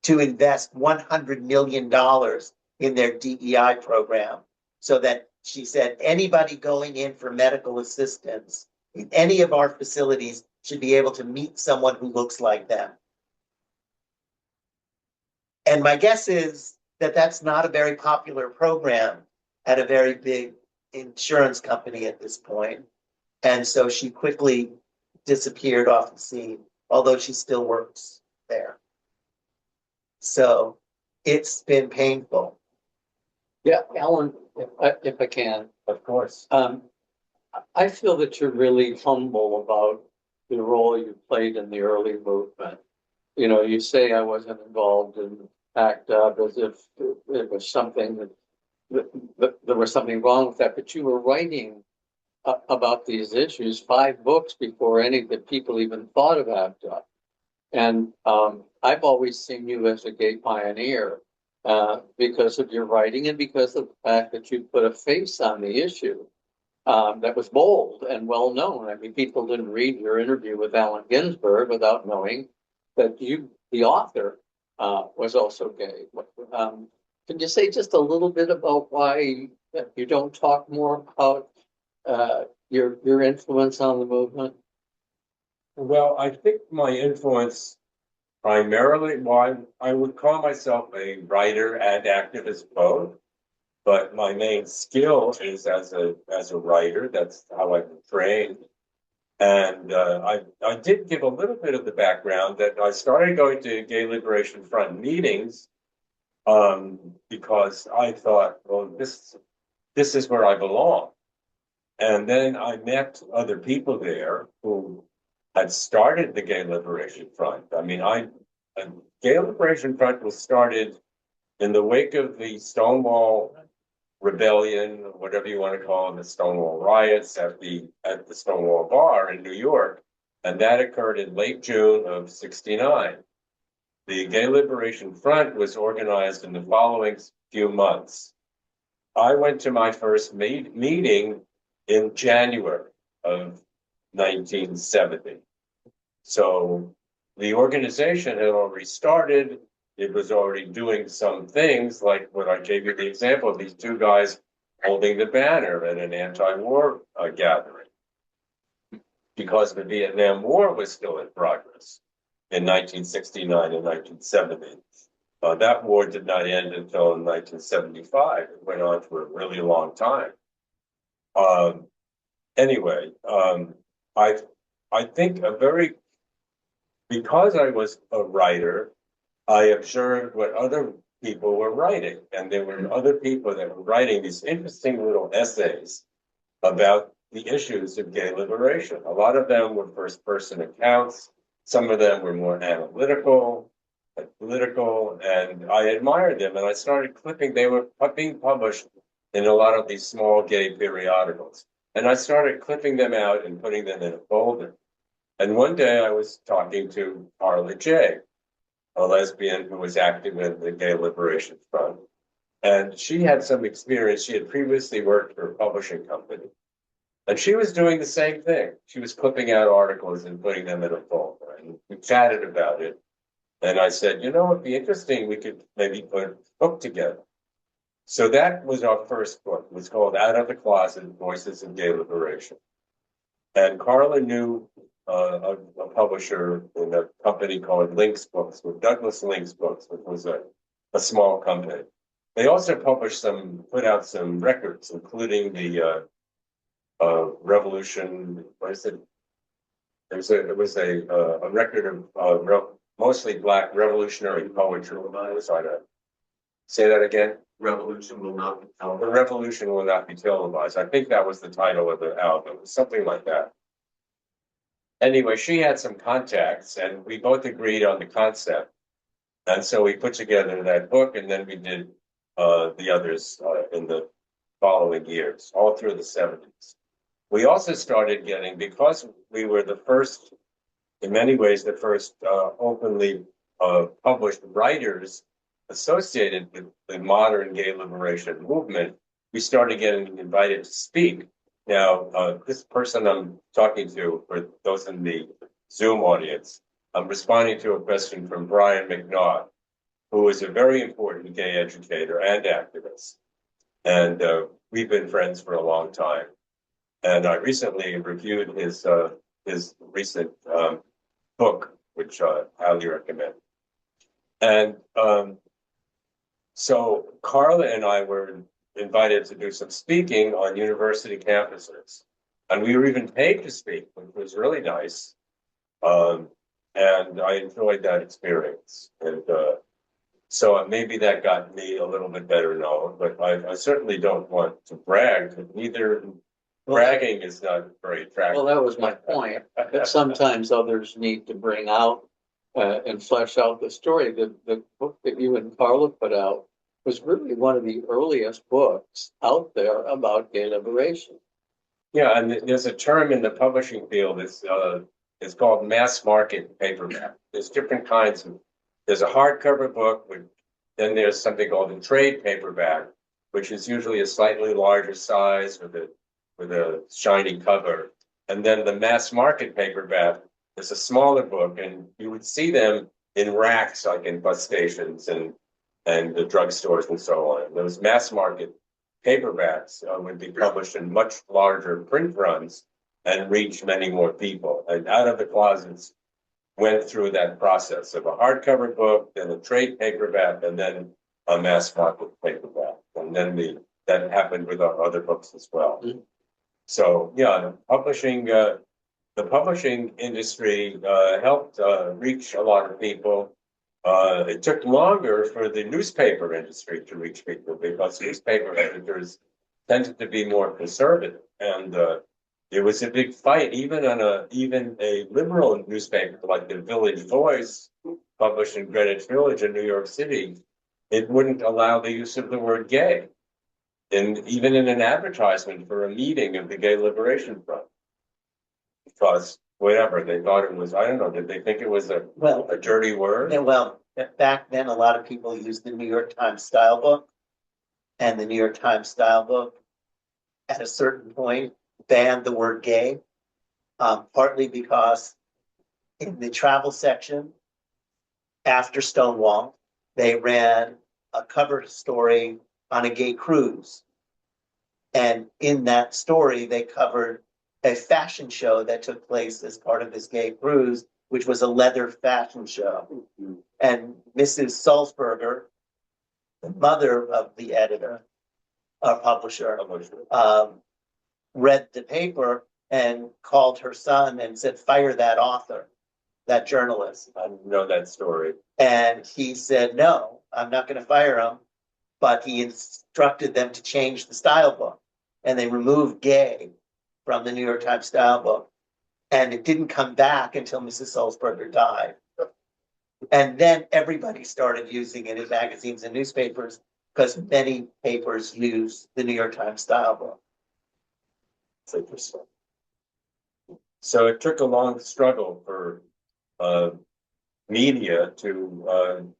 to invest $100 million in their DEI program, so that she said anybody going in for medical assistance in any of our facilities should be able to meet someone who looks like them. And my guess is that that's not a very popular program at a very big insurance company at this point. And so she quickly disappeared off the scene, although she still works there. So it's been painful. Yeah, Alan, if I can. Of course. I feel that you're really humble about the role you played in the early movement. You know, you say I wasn't involved in ACT UP as if it was something that there was something wrong with that, but you were writing about these issues 5 books before any of the people even thought of ACT UP. And I've always seen you as a gay pioneer because of your writing and because of the fact that you put a face on the issue that was bold and well known. I mean, people didn't read your interview with Allen Ginsberg without knowing that you, the author, was also gay. Can you say just a little bit about why you don't talk more about your influence on the movement? Well, I think my influence primarily, well, I would call myself a writer and activist both, but my main skill is as a writer. That's how I've been trained. And I did give a little bit of the background that I started going to Gay Liberation Front meetings because I thought, well, this is where I belong. And then I met other people there who had started the Gay Liberation Front. I mean, Gay Liberation Front was started in the wake of the Stonewall Rebellion, whatever you want to call it, the Stonewall riots at the Stonewall Bar in New York, and that occurred in late June of '69. The Gay Liberation Front was organized in the following few months. I went to my first meeting in January of 1970. So the organization had already started. It was already doing some things, like what I gave you the example of these 2 guys holding the banner at an anti-war gathering, because the Vietnam War was still in progress in 1969 and 1970. That war did not end until 1975. It went on for a really long time. Anyway, I think because I was a writer, I observed what other people were writing, and there were other people that were writing these interesting little essays about the issues of gay liberation. A lot of them were first-person accounts. Some of them were more analytical and political, and I admired them, and I started clipping. They were being published in a lot of these small gay periodicals, and I started clipping them out and putting them in a folder. And one day I was talking to Carla J., a lesbian who was active in the Gay Liberation Front. And she had some experience. She had previously worked for a publishing company. And she was doing the same thing. She was clipping out articles and putting them in a folder. And we chatted about it. And I said, you know, it'd be interesting. We could maybe put a book together. So that was our first book. It was called Out of the Closet, Voices of Gay Liberation. And Carla knew a publisher in a company called Lynx Books, with Douglas Lynx Books, which was a small company. They also put out some records, including the Revolution. What is it? It was a record of mostly Black revolutionary poetry. Sorry to say that again. Revolution will not be The Revolution Will Not Be Televised. I think that was the title of the album, something like that. Anyway, she had some contacts, and we both agreed on the concept. And so we put together that book, and then we did the others in the following years, all through the 70s. We also started getting, because we were the first, in many ways, the first openly published writers associated with the modern gay liberation movement, we started getting invited to speak. Now, this person I'm talking to, for those in the Zoom audience, I'm responding to a question from Brian McNaught, who is a very important gay educator and activist. And we've been friends for a long time. And I recently reviewed his recent book, which I highly recommend. And so Carla and I were invited to do some speaking on university campuses. And we were even paid to speak, which was really nice. And I enjoyed that experience. And so maybe that got me a little bit better known, but I certainly don't want to brag. Neither bragging is not very attractive. Well, that was my point, that sometimes others need to bring out and flesh out the story. The book that you and Carla put out was really one of the earliest books out there about gay liberation. Yeah, and there's a term in the publishing field, it's called mass market paperback. There's different kinds of, there's a hardcover book, then there's something called a trade paperback, which is usually a slightly larger size with a shiny cover. And then the mass market paperback is a smaller book, and you would see them in racks, like in bus stations and the drugstores and so on. Those mass market paperbacks would be published in much larger print runs and reach many more people. And Out of the Closets went through that process of a hardcover book, then a trade paperback, and then a mass market paperback. And then that happened with our other books as well. Mm-hmm. So yeah, the publishing industry helped reach a lot of people. It took longer for the newspaper industry to reach people because newspaper editors tended to be more conservative, and it was a big fight. Even a liberal newspaper like the Village Voice, published in Greenwich Village in New York City, it wouldn't allow the use of the word gay, and even in an advertisement for a meeting of the Gay Liberation Front, because whatever they thought it was, I don't know, did they think it was a dirty word? Yeah, well, back then, a lot of people used the New York Times style book, and the New York Times style book at a certain point banned the word gay, partly because in the travel section after Stonewall, they ran a cover story on a gay cruise. And in that story, they covered a fashion show that took place as part of this gay cruise, which was a leather fashion show. Mm-hmm. And Mrs. Sulzberger, the mother of the editor, publisher, read the paper and called her son and said, "Fire that author, that journalist." I know that story. And he said, "No, I'm not going to fire him." But he instructed them to change the style book. And they removed gay from the New York Times style book. And it didn't come back until Mrs. Sulzberger died. And then everybody started using it in magazines and newspapers because many papers use the New York Times style book. It's interesting. So it took a long struggle for media to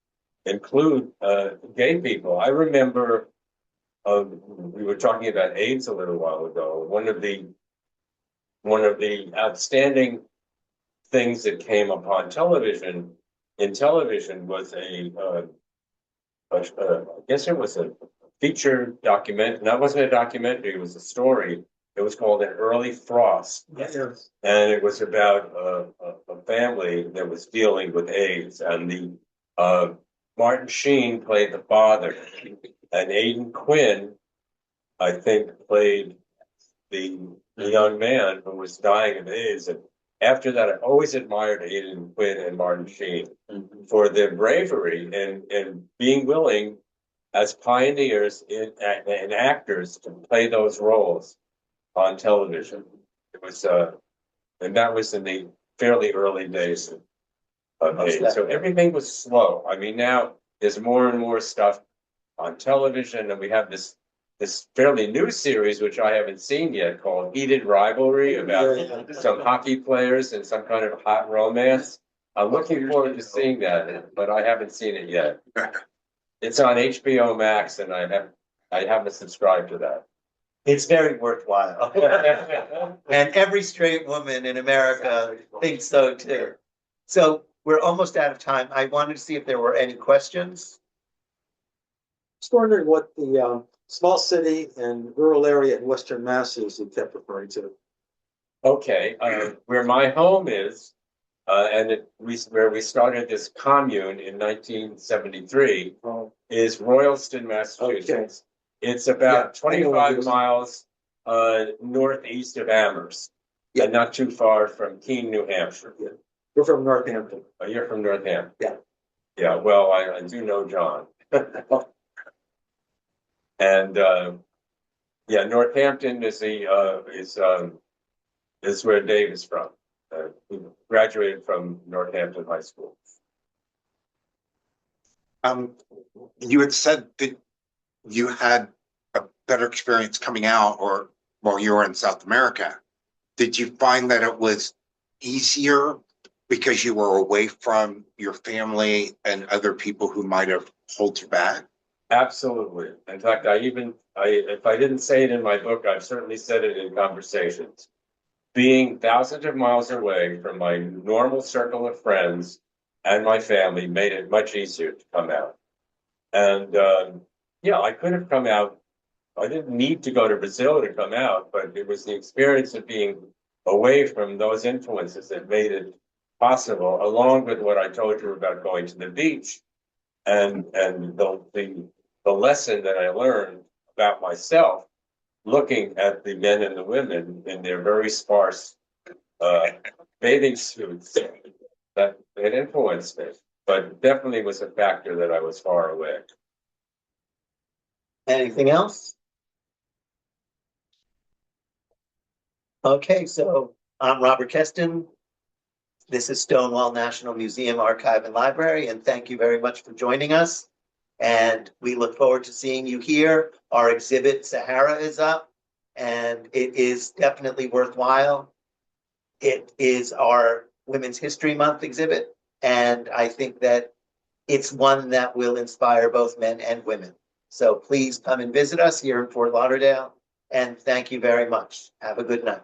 include gay people. I remember we were talking about AIDS a little while ago. One of the outstanding things that came upon television was I guess it was a feature document. No, it wasn't a documentary. It was a story. It was called An Early Frost. Yes. And it was about a family that was dealing with AIDS. And Martin Sheen played the father, and Aidan Quinn, I think, played the young man who was dying of AIDS. And after that, I always admired Aidan Quinn and Martin Sheen for their bravery and being willing, as pioneers and actors, to play those roles on television. It was, and that was in the fairly early days of AIDS. So everything was slow. I mean, now there's more and more stuff on television, and we have this fairly new series, which I haven't seen yet, called Heated Rivalry, about some hockey players and some kind of hot romance. I'm looking forward to seeing that, but I haven't seen it yet. It's on HBO Max, and I haven't subscribed to that. It's very worthwhile. And every straight woman in America thinks so too. So we're almost out of time. I wanted to see if there were any questions. Just wondering what the small city and rural area in Western Mass is you kept referring to. Okay, where my home is, where we started this commune in 1973, is Royalston, Massachusetts. It's about 25 miles northeast of Amherst, and not too far from Keene, New Hampshire. We're from Northampton. Oh, you're from Northampton? Yeah. Yeah, well, I do know John. And yeah, Northampton is where Dave is from. He graduated from Northampton High School. You had said that you had a better experience coming out or while you were in South America. Did you find that it was easier because you were away from your family and other people who might have held you back? Absolutely. In fact, if I didn't say it in my book, I've certainly said it in conversations. Being thousands of miles away from my normal circle of friends and my family made it much easier to come out. And yeah, I could have come out. I didn't need to go to Brazil to come out, but it was the experience of being away from those influences that made it possible, along with what I told you about going to the beach and the lesson that I learned about myself, looking at the men and the women in their very sparse bathing suits, that it influenced me, but definitely was a factor that I was far away. Anything else? Okay, so I'm Robert Keston. This is Stonewall National Museum, Archive, and Library, and thank you very much for joining us. And we look forward to seeing you here. Our exhibit, Sahara, is up, and it is definitely worthwhile. It is our Women's History Month exhibit, and I think that it's one that will inspire both men and women. So please come and visit us here in Fort Lauderdale, and thank you very much. Have a good night.